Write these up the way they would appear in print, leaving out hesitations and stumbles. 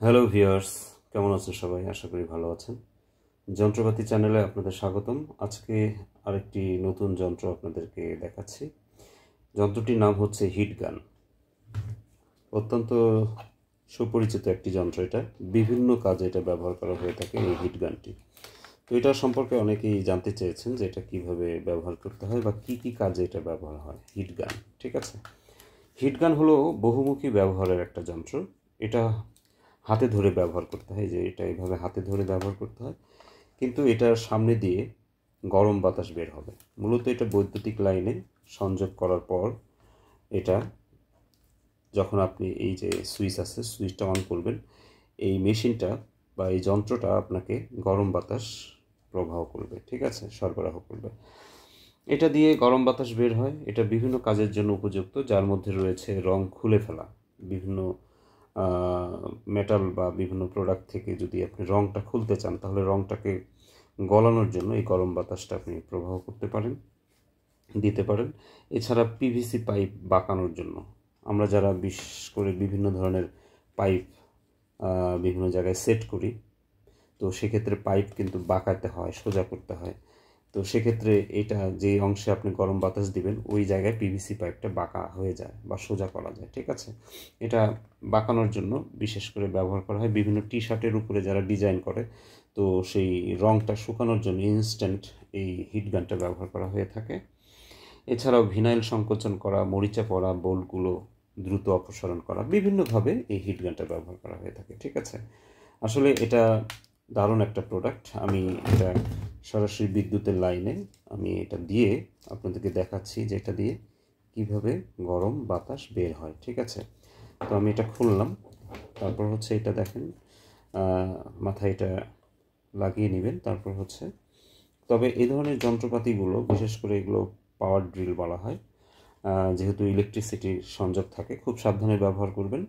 Hello viewers, কেমন আছেন সবাই? আশা করি ভালো আছেন। যন্ত্রপাতি চ্যানেলে আপনাদের স্বাগতম। আজকে আরেকটি নতুন যন্ত্র আপনাদেরকে দেখাচ্ছি। যন্ত্রটির নাম হচ্ছে হিট গান। অত্যন্ত সুপরিচিত একটি যন্ত্র। এটা বিভিন্ন কাজে এটা ব্যবহার করা হয়ে থাকে, এই হিট গানটি। তো এটা সম্পর্কে অনেকেই জানতে চেয়েছেন যে এটা কিভাবে ব্যবহার করতে হয় বা কি কাজে এটা ব্যবহার হয়, হিট গান। ঠিক আছে, হিট গান হলো বহুমুখী ব্যবহারের একটা যন্ত্র। এটা হাতে ধরে ব্যবহার করতে হয়, যে এটা এইভাবে হাতে ধরে ব্যবহার করতে হয়, কিন্তু এটার সামনে দিয়ে গরম বাতাস বের হবে। মূলত এটা বৈদ্যুতিক লাইনে সংযোগ করার পর এটা যখন আপনি এই যে সুইচ আছে, সুইচটা অন করবেন, এই মেশিনটা বা এই যন্ত্রটা আপনাকে গরম বাতাস প্রবাহ করবে, ঠিক আছে, সরবরাহ করবে। এটা দিয়ে গরম বাতাস বের হয়। এটা বিভিন্ন কাজের জন্য উপযুক্ত, যার মধ্যে রয়েছে রং খুলে ফেলা। বিভিন্ন মেটাল বা বিভিন্ন প্রোডাক্ট থেকে যদি আপনি রংটা খুলতে চান, তাহলে রংটাকে গলানোর জন্য এই গরম বাতাসটা আপনি প্রবাহ করতে পারেন, দিতে পারেন। এছাড়া পিভিসি পাইপ বাঁকানোর জন্য, আমরা যারা বিশেষ করে বিভিন্ন ধরনের পাইপ বিভিন্ন জায়গায় সেট করি, তো সেক্ষেত্রে পাইপ কিন্তু বাঁকাতে হয়, সোজা করতে হয়। তো সেক্ষেত্রে এটা যে অংশে আপনি গরম বাতাস দিবেন, ওই জায়গায় পিভিসি পাইপটা বাঁকা হয়ে যায় বা সোজা করা যায়, ঠিক আছে। এটা বাঁকানোর জন্য বিশেষ করে ব্যবহার করা হয়। বিভিন্ন টি শার্টের উপরে যারা ডিজাইন করে, তো সেই রংটা শুকানোর জন্য ইনস্ট্যান্ট এই হিট গানটা ব্যবহার করা হয়ে থাকে। এছাড়াও ভিনাইল সংকোচন করা, মরিচা পড়া বোল্টগুলো দ্রুত অপসারণ করা, বিভিন্নভাবে এই হিট গানটা ব্যবহার করা হয়ে থাকে, ঠিক আছে। আসলে এটা দারুণ একটা প্রোডাক্ট। আমি এটা সরাসরি বিদ্যুতের লাইনে আমি এটা দিয়ে আপনাদেরকে দেখাচ্ছি যে এটা দিয়ে কিভাবে গরম বাতাস বের হয়, ঠিক আছে। তো আমি এটা খুললাম, তারপর হচ্ছে এটা দেখেন, মাথায় এটা লাগিয়ে নেবেন। তারপর হচ্ছে, তবে এই ধরনের যন্ত্রপাতিগুলো বিশেষ করে এগুলো পাওয়ার ড্রিল বলা হয়, যেহেতু ইলেকট্রিসিটির সংযোগ থাকে, খুব সাবধানে ব্যবহার করবেন।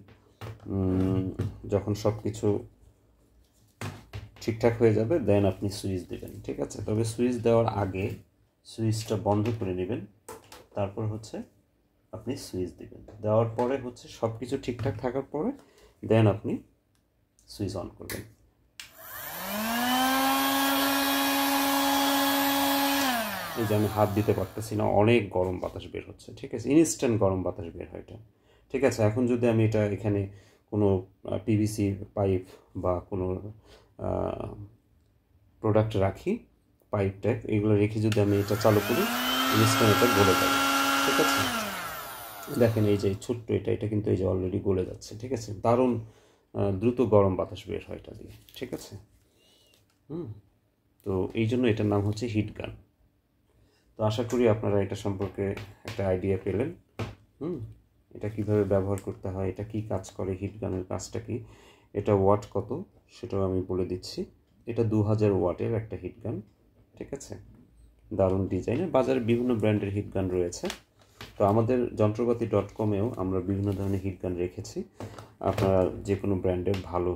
যখন সব কিছু ঠিকঠাক হয়ে যাবে, দেন আপনি সুইচ দেবেন, ঠিক আছে। তবে সুইচ দেওয়ার আগে সুইচটা বন্ধ করে নেবেন, তারপর হচ্ছে আপনি সুইচ দেবেন। দেওয়ার পরে হচ্ছে সব কিছু ঠিকঠাক থাকার পরে দেন আপনি সুইচ অন করবেন। এই যে আমি হাত দিতে পারতেছি না, অনেক গরম বাতাস বের হচ্ছে, ঠিক আছে, ইনস্ট্যান্ট গরম বাতাস বের হয় এটা, ঠিক আছে। এখন যদি আমি এটা এখানে কোনো পিভিসি পাইপ বা কোনো প্রোডাক্ট রাখি, পাইপ টাইপ, এগুলো রেখে যদি আমি এটা চালু করি, ইনস্ট্যান্ট এটা গলে যাবে, ঠিক আছে। দেখেন এই যে ছোট্ট এটা কিন্তু এই যে অলরেডি গলে যাচ্ছে, ঠিক আছে। দারুণ দ্রুত গরম বাতাস বের হয় এটা দিয়ে, ঠিক আছে। তো এই জন্য এটার নাম হচ্ছে হিট গান। তো আশা করি আপনারা এটা সম্পর্কে একটা আইডিয়া পেলেন। এটা কিভাবে ব্যবহার করতে হয়, এটা কি কাজ করে, হিট গানের কাজটা কি, এটা ওয়াট কত সেটাও আমি বলে দিচ্ছি। এটা 2000 ওয়াটের একটা হিট গান, ঠিক আছে। দারুণ ডিজাইনের, বাজারে বিভিন্ন ব্র্যান্ডের হিট গান রয়েছে। তো আমাদের যন্ত্রপাতি.com-এও আমরা বিভিন্ন ধরনের হিট গান রেখেছি। আপনারা যে কোনো ব্র্যান্ডের ভালো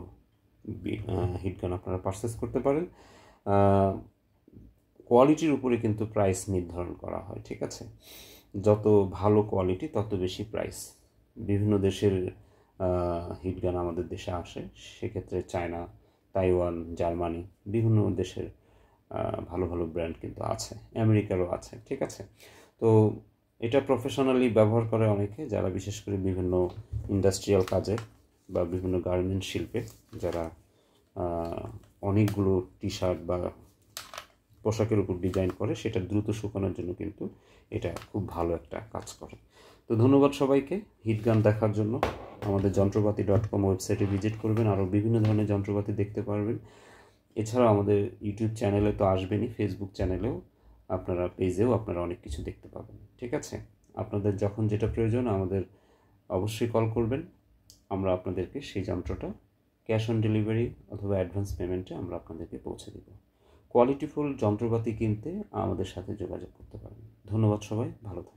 হিট গান আপনারা পারচেস করতে পারেন। কোয়ালিটির উপরে কিন্তু প্রাইস নির্ধারণ করা হয়, ঠিক আছে। যত ভালো কোয়ালিটি তত বেশি প্রাইস। বিভিন্ন দেশের হিট গান আমাদের দেশে আসে, সেক্ষেত্রে চায়না, তাইওয়ান, জার্মানি, বিভিন্ন দেশের ভালো ভালো ব্র্যান্ড কিন্তু আছে, আমেরিকারও আছে, ঠিক আছে। তো এটা প্রফেশনালি ব্যবহার করে অনেকে, যারা বিশেষ করে বিভিন্ন ইন্ডাস্ট্রিয়াল কাজে বা বিভিন্ন গার্মেন্ট শিল্পে, যারা অনেকগুলো টি শার্ট বা পোশাকের উপর ডিজাইন করে, সেটা দ্রুত শুকানোর জন্য কিন্তু এটা খুব ভালো একটা কাজ করে। তো ধন্যবাদ সবাইকে হিট গান দেখার জন্য। আমাদের যন্ত্রপাতি.com ওয়েবসাইটে ভিজিট করবেন, আরও বিভিন্ন ধরনের যন্ত্রপাতি দেখতে পারবেন। এছাড়াও আমাদের ইউটিউব চ্যানেলে তো আসবেনই, ফেসবুক চ্যানেলেও আপনারা, পেজেও আপনারা অনেক কিছু দেখতে পাবেন, ঠিক আছে। আপনাদের যখন যেটা প্রয়োজন আমাদের অবশ্যই কল করবেন, আমরা আপনাদেরকে সেই যন্ত্রটা ক্যাশ অন ডেলিভারি অথবা অ্যাডভান্স পেমেন্টে আমরা আপনাদেরকে পৌঁছে দেব। কোয়ালিটিফুল যন্ত্রপাতি কিনতে আমাদের সাথে যোগাযোগ করতে পারেন। ধন্যবাদ সবাই, ভালো থাকবেন।